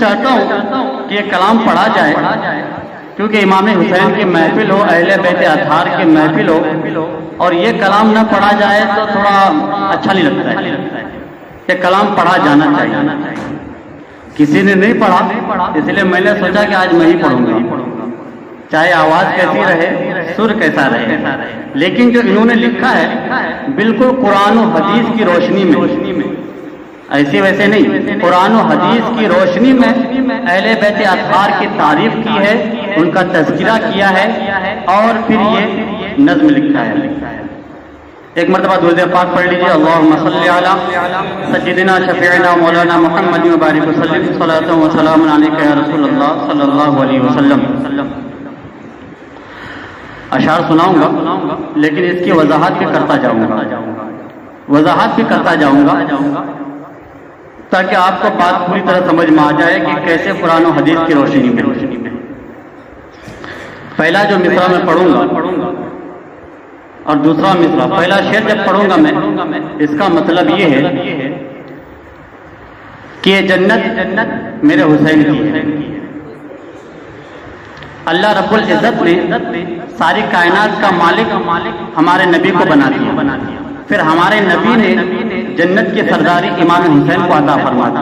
چاہتا ہوں کہ یہ کلام پڑھا جائے، کیونکہ امام حسین کی محفل ہو، اہل بیت اطہار کی محفل ہو، اور یہ کلام نہ پڑھا جائے تو تھوڑا اچھا نہیں لگتا ہے۔ یہ کلام پڑھا جانا چاہیے۔ کسی نے نہیں پڑھا، اس لیے میں نے سوچا کہ آج میں ہی پڑھوں گا، چاہے آواز کیسی رہے، سر کیسا رہے، لیکن جو انہوں نے لکھا ہے بالکل قرآن و حدیث کی روشنی میں، ایسے ویسے نہیں، قرآن و حدیث کی روشنی میں اہل بیت اطہار کی تعریف کی ہے، ان کا تذکرہ کیا ہے، اور پھر یہ نظم لکھا ہے۔ ایک مرتبہ درود پاک پڑھ لیجیے، اللہم صلی علی سیدنا شفیعنا مولانا محمد مبارک وسلم، صلاۃ و سلام علیک یا رسول اللہ صلی اللہ علیہ وسلم۔ اشعار سناؤں گا، لیکن اس کی وضاحت بھی کرتا جاؤں گا تاکہ آپ کو بات پوری طرح سمجھ میں آ جائے کہ کیسے قرآن و حدیث کی روشنی میں۔ پہلا جو مصرع میں پڑھوں گا اور دوسرا مصرع، پہلا شعر جب پڑھوں گا میں، اس کا مطلب یہ ہے کہ یہ جنت میرے حسین کی ہے۔ اللہ رب العزت نے ساری کائنات کا مالک ہمارے نبی کو بنا دیا، پھر ہمارے نبی نے جنت کی سرداری امام حسین کو عطا فرما دی،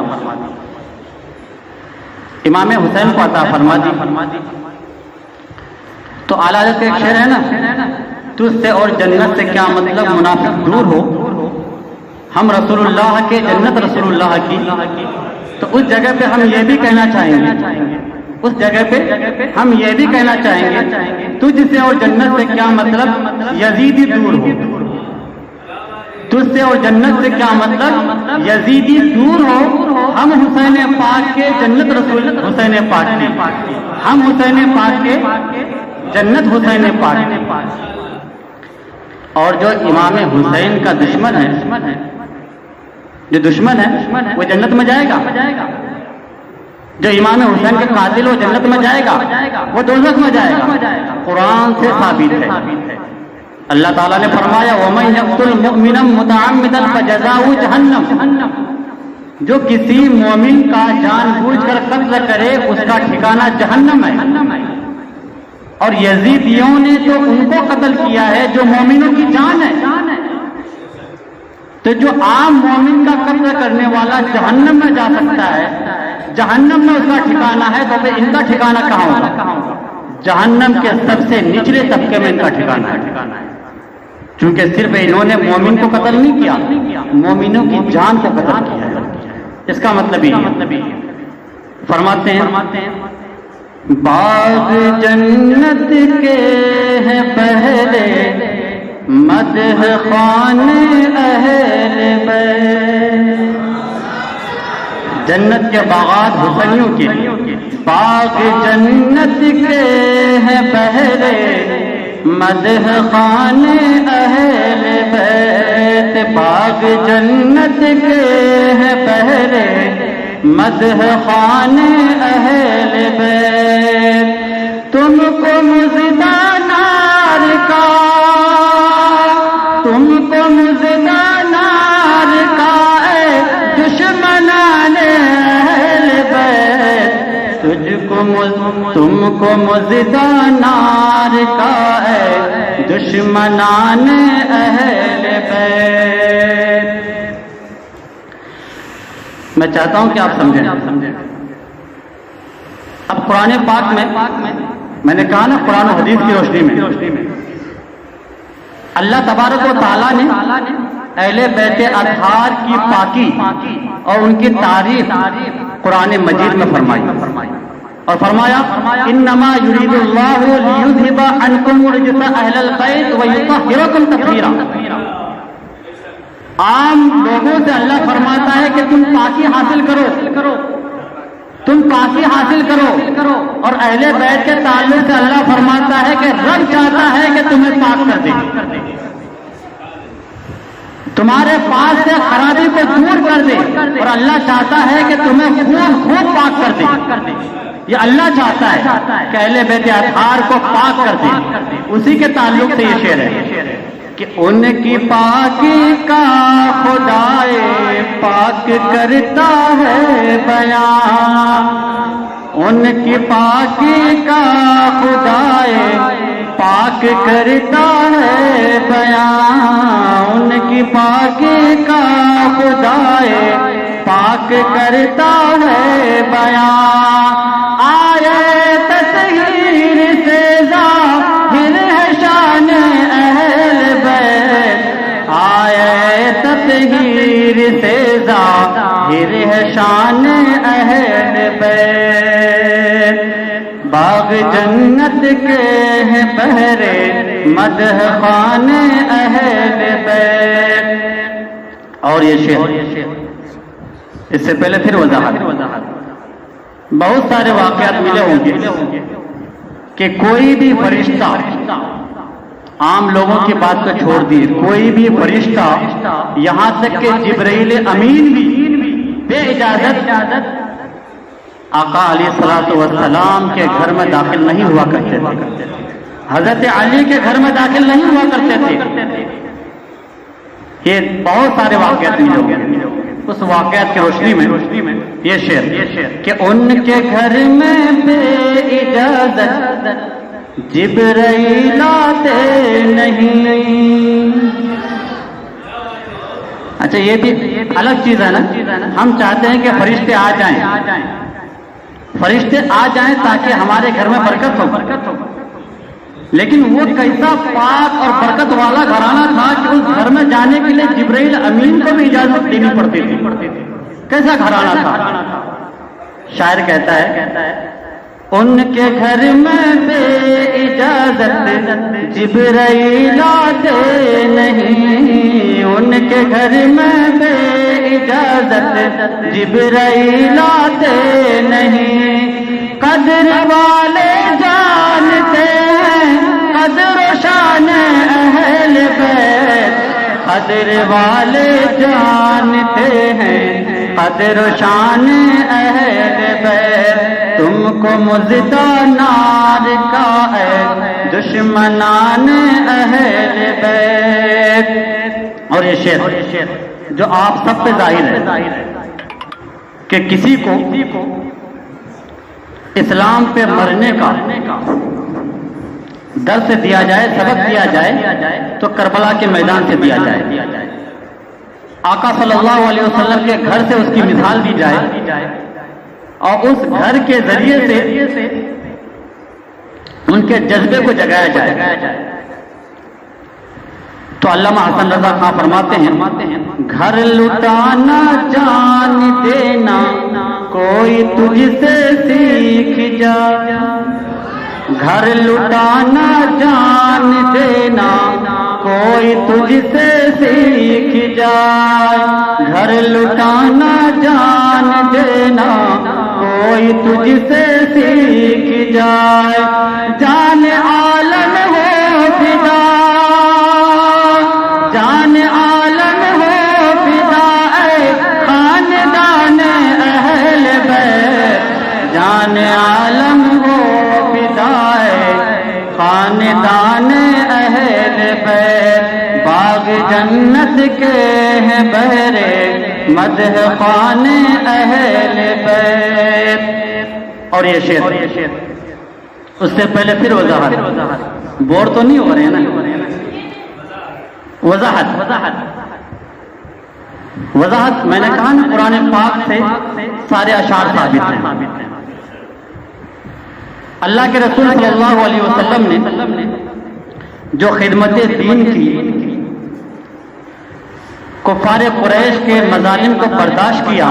امام حسین کو عطا فرما دی۔ تو اعلیٰ حضرت کا ایک شعر ہے نا، تجھ سے اور جنت سے کیا مطلب منافق دور ہو، ہم رسول اللہ کے جنت رسول اللہ کی۔ تو اس جگہ پہ ہم یہ بھی کہنا چاہیں گے، اس جگہ پہ ہم یہ بھی کہنا چاہیں گے، تجھ سے اور جنت سے کیا مطلب یزیدی دور ہو، تجھ سے اور جنت سے کیا مطلب یزیدی دور ہو، ہم حسین پاک کے جنت رسول حسین پاک کی، ہم حسین پاک کے جنت حسین پاک کی۔ اور جو امام حسین کا دشمن ہے، جو دشمن ہے وہ جنت میں جائے گا، جو امام حسین کے قاتل ہو جنت میں جائے گا، وہ دوزخ میں جائے گا۔ قرآن سے ثابت ہے، اللہ تعالیٰ نے فرمایا وَمَن يَقْتُلْ مُؤْمِنًا مُتَعَمِّدًا فَجَزَاؤُهُ جَهَنَّمُ، جو کسی مومن کا جان بوجھ کر قتل کرے اس کا ٹھکانہ جہنم ہے۔ اور یزیدیوں نے تو ان کو قتل کیا ہے جو مومنوں کی جان ہے، تو جو عام مومن کا قتل کرنے والا جہنم میں جا سکتا ہے، جہنم میں اس کا ٹھکانہ ہے، تو پھر ان کا ٹھکانہ کہاں ہوگا؟ جہنم کے سب سے نچلے طبقے میں ان کا ٹھکانہ ہے، چونکہ صرف انہوں نے مومن کو قتل نہیں کیا، مومنوں کی جان کو قتل کیا ہے۔ اس کا مطلب یہ فرماتے ہیں باغ جنت کے ہیں پہلے مدح خوان اہل بیت، جنت کے باغات حسینیوں کے، باغ جنت کے ہیں پہلے مدح خوان اہل بیت، باغ جنت کے ہیں پہلے مدح خوان اہل بیت، تم کو مزدہ نار کا، تم کو مزدہ نار کا اے دشمنان اہل بیت، تم کو مزدہ نار کا اے دشمنان اہل بیت۔ میں چاہتا ہوں کہ آپ سمجھیں۔ اب قرآن پاک میں نے کہا نا قرآن و حدیث کی روشنی میں اللہ تبارک و تعالیٰ نے اہل بیت اطہار کی پاکی اور ان کی تعریف قرآن مجید میں فرمائی، اور فرمایا انما یرید اللہ لیذھب عنکم الرجس اہل البیت ویطہرکم تطہیرا۔ عام لوگوں سے اللہ فرماتا ہے کہ تم پاکی حاصل کرو، تم پاکی حاصل کرو، اور اہل بیت کے تعلق سے اللہ فرماتا ہے کہ رب چاہتا ہے کہ تمہیں پاک کر دے، تمہارے پاس سے خرابی کو دور کر دے، اور اللہ چاہتا ہے کہ تمہیں خوب پاک کر دے۔ یہ اللہ چاہتا ہے کہ اہل بیت اطہار کو پاک کر دے، اسی کے تعلق سے یہ شعر ہے کہ ان کی پاکی کا خدائے پاک کرتا ہے بیان، ان کی پاکی کا خدائے پاک کرتا ہے بیان، ان کی پاکی کا خدائے پاک کرتا ہے بیان، آئے تطہیر سے ظاہر ہے شان اہل بیت، آئے تطہیر سے ظاہر ہے شان اہل بیت، باغ جنت کے ہیں پہرے مدح خوان اہل بیت۔ اور یہ شعر اس سے پہلے پھر وضاحت، بہت سارے واقعات ملے ہوں گے کہ کوئی بھی فرشتہ، عام لوگوں کی بات کو چھوڑ دیے، کوئی بھی فرشتہ یہاں تک کہ جبرائیل امین بھی بے اجازت آقا علیہ الصلوۃ والسلام کے گھر میں داخل نہیں ہوا کرتے تھے، حضرت علی کے گھر میں داخل نہیں ہوا کرتے تھے۔ یہ بہت سارے واقعات ملے ہوں گے، اس واقعات کی روشنی میں یہ شعر کہ ان کے گھر میں بے اجازت جبرائیل آتے نہیں۔ اچھا یہ بھی الگ چیز ہے نا، ہم چاہتے ہیں کہ فرشتے آ جائیں، فرشتے آ جائیں تاکہ ہمارے گھر میں برکت ہو، لیکن وہ کیسا پاک اور برکت والا گھرانہ تھا کہ اس گھر میں جانے کے لیے جبرائیل امین کو بھی اجازت دینی پڑتی تھی۔ کیسا گھرانہ تھا؟ شاعر کہتا ہے ان کے گھر میں بے اجازت جبرائیل آتے نہیں، ان کے گھر میں بے اجازت جبرائیل آتے نہیں، قدر والے جانتے ہیں قدر و شان اہل بیت، قدر والے جانتے ہیں قدر و شان اہل بیت، تم کو مزدہ نار کا ہے دشمنان اہل بیت۔ اور یہ شعر جو آپ سب پہ ظاہر ہے کہ کسی کو اسلام پہ مرنے کا درس دیا جائے، سبق دیا جائے تو کربلا کے میدان سے دیا جائے، آقا صلی اللہ علیہ وسلم کے گھر سے اس کی مثال دی جائے اور اس گھر کے ذریعے سے ان کے جذبے کو جگایا جائے۔ تو علامہ حسن رضا خان فرماتے ہیں گھر لٹانا جان دینا کوئی تجھ سے سیکھ جا، گھر لٹانا جان دینا کوئی تجھ سے سیکھ جائے، گھر لٹانا جان دینا کوئی تجھ سے سیکھ جائے، جان عالم ہو فدا، جان عالم ہو فدا اے خاندان اہل بیت، جان عالم ہو فدا اے خاندان اہل بیت، باغ جنت کے ہیں بہرے مدح خوان اہل بیت۔ اور یہ شعر اس سے پہلے پھر وضاحت، بور تو نہیں ہو رہے ہیں نا، وضاحت میں نے کہا نا قرآن پاک سے سارے اشعار ثابت ہیں۔ اللہ کے رسول صلی اللہ علیہ وسلم نے جو خدمت دین کی، کفار قریش کے مظالم کو برداشت کیا،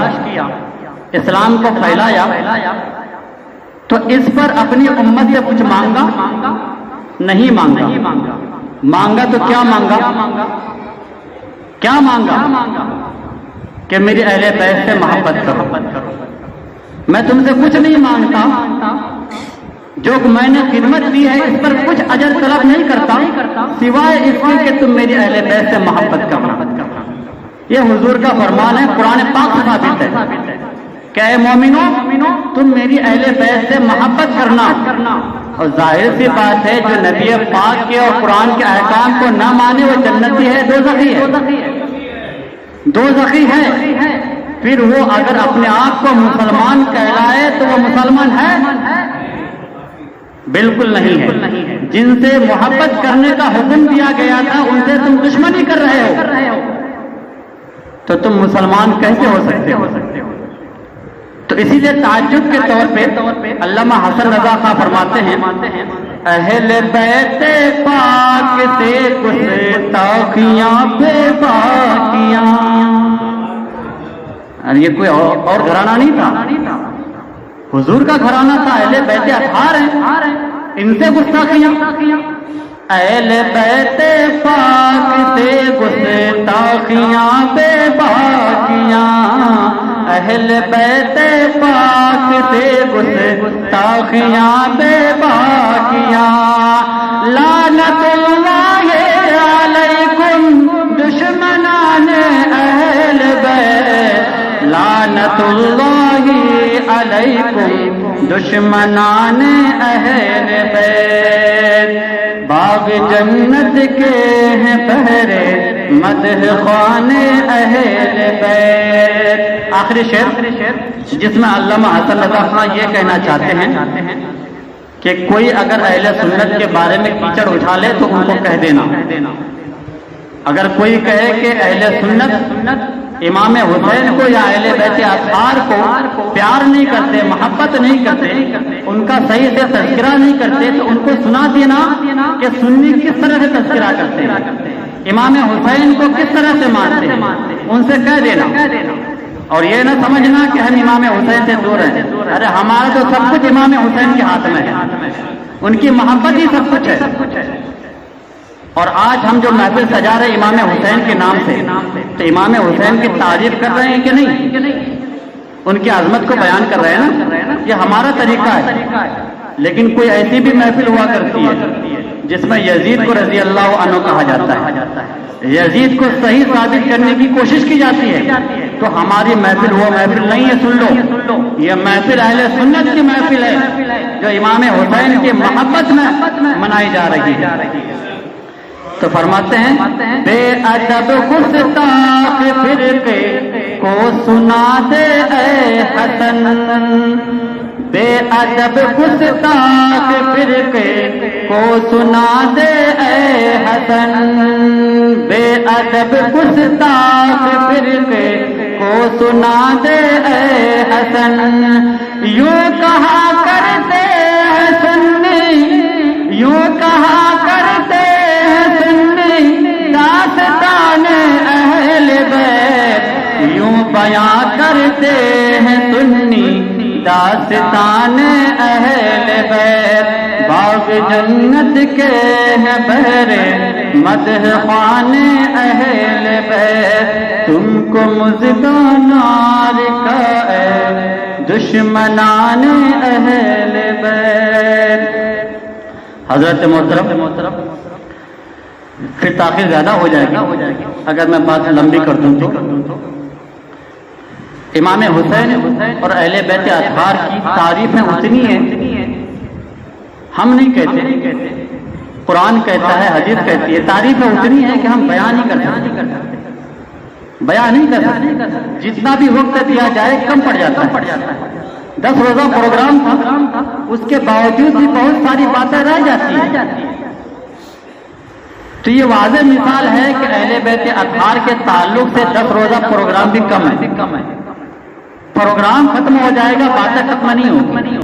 اسلام کو پھیلایا، تو اس پر اپنی امت سے کچھ مانگا نہیں مانگا تو کیا مانگا کہ میری اہل بیت سے محبت کرو، میں تم سے کچھ نہیں مانگتا، جو میں نے خدمت دی ہے اس پر کچھ اجر طلب نہیں کرتا سوائے اس کے کہ تم میری اہل بیت سے محبت کرنا۔ یہ حضور کا فرمان ہے، قرآن پاک سے ثابت ہے کہ اے مومنو تم میری اہل بیت سے محبت کرنا۔ اور ظاہر سی بات ہے جو نبی پاک کے اور قرآن کے احکام کو نہ مانے وہ جنتی ہے، دوزخی ہے۔ پھر وہ اگر اپنے آپ کو مسلمان کہلائے تو وہ مسلمان ہے؟ بالکل نہیں ہے۔ جن سے محبت کرنے کا حکم دیا گیا تھا ان سے تم دشمنی کر رہے ہو تو تم مسلمان کیسے ہو سکتے ہو؟ تو اسی لیے تعجب کے طور پہ علامہ حسن رضا خان فرماتے ہیں اہل بیت پاک سے گستاخیاں بے باکیاں۔ یہ کوئی اور گھرانہ نہیں تھا، حضور کا گھرانہ تھا، اہل بیت اطہار ہیں، ان سے گستاخیاں۔ اہل بیت پاک سے گستاخیاں بے باکیاں، اہل بیت پاک سے گستاخیاں بے باکیاں، لعنت اللہ علیکم دشمنان اہل بیت، لعنت اللہ علیکم دشمنان اہل بیت، باغ جنت کے ہیں پہرے مدح خوان اہل بیت۔ آخری شعر جس میں علامہ حسن رضا خان یہ کہنا چاہتے ہیں کہ کوئی اگر اہل سنت کے بارے میں کیچڑ اٹھا لے تو ان کو کہہ دینا، اگر کوئی کہے کہ اہل سنت امام حسین کو یا اہل بیت اطہار کو پیار نہیں کرتے، محبت نہیں کرتے، ان کا صحیح سے تذکرہ نہیں کرتے، تو ان کو سنا دینا کہ سنی کس طرح سے تذکرہ کرتے ہیں، امام حسین کو کس طرح سے مانتے ہیں، ان سے کہہ دینا۔ اور یہ نہ سمجھنا کہ ہم امام حسین سے دور ہیں، ارے ہمارا تو سب کچھ امام حسین کے ہاتھ میں ہے، ان کی محبت ہی سب کچھ ہے۔ اور آج ہم جو محفل سجا رہے امام حسین کے نام سے، تو امام حسین کی تعریف کر رہے ہیں کہ نہیں؟ ان کی عظمت کو بیان کر رہے ہیں نا، یہ ہمارا طریقہ ہے۔ لیکن کوئی ایسی بھی محفل ہوا کرتی ہے جس میں یزید کو رضی اللہ عنہ کہا جاتا ہے، یزید کو صحیح ثابت کرنے کی کوشش کی جاتی ہے، تو ہماری محفل وہ محفل نہیں ہے، سن لو، یہ محفل اہل سنت کی محفل ہے جو امام حسین کی محبت میں منائی جا رہی ہے۔ تو فرماتے ہیں بے ادب گستاخ فرقے کو سنا دے اے حسن، بے ادب گستاخ فرقے کو سنا دے اے حسن، بے ادب گستاخ فرقے کو سنا دے اے حسن، یوں کہا کرتے ہیں سنی، یوں کہا کرتے داستان اہل بیت، یوں بیان کرتے ہیں سنی داستان اہل بیت، باغ جنت کے ہیں بہرے مدح خوان اہل بیت، تم کو مژگاں نار کا اے دشمنان اہل بیت۔ حضرت محترم پھر تاخیر زیادہ ہو جائے گی اگر میں بات لمبی کر دوں تو امام حسین اور اہل بیت اطہار کی تعریفیں اتنی ہیں، ہم نہیں کہتے، قرآن کہتا ہے، حدیث کہتی ہے، تعریفیں اتنی ہیں کہ ہم بیان نہیں کر سکتے، بیان نہیں کر سکتے، جتنا بھی وقت دیا جائے کم پڑ جاتا ہے۔ 10 روزہ پروگرام تھا، اس کے باوجود بھی بہت ساری باتیں رہ جاتی ہیں۔ تو یہ واضح مثال ہے کہ اہل بیت اطہار کے تعلق سے 10 روزہ پروگرام بھی کم ہے، پروگرام ختم ہو جائے گا، باتیں ختم نہیں ہوگی۔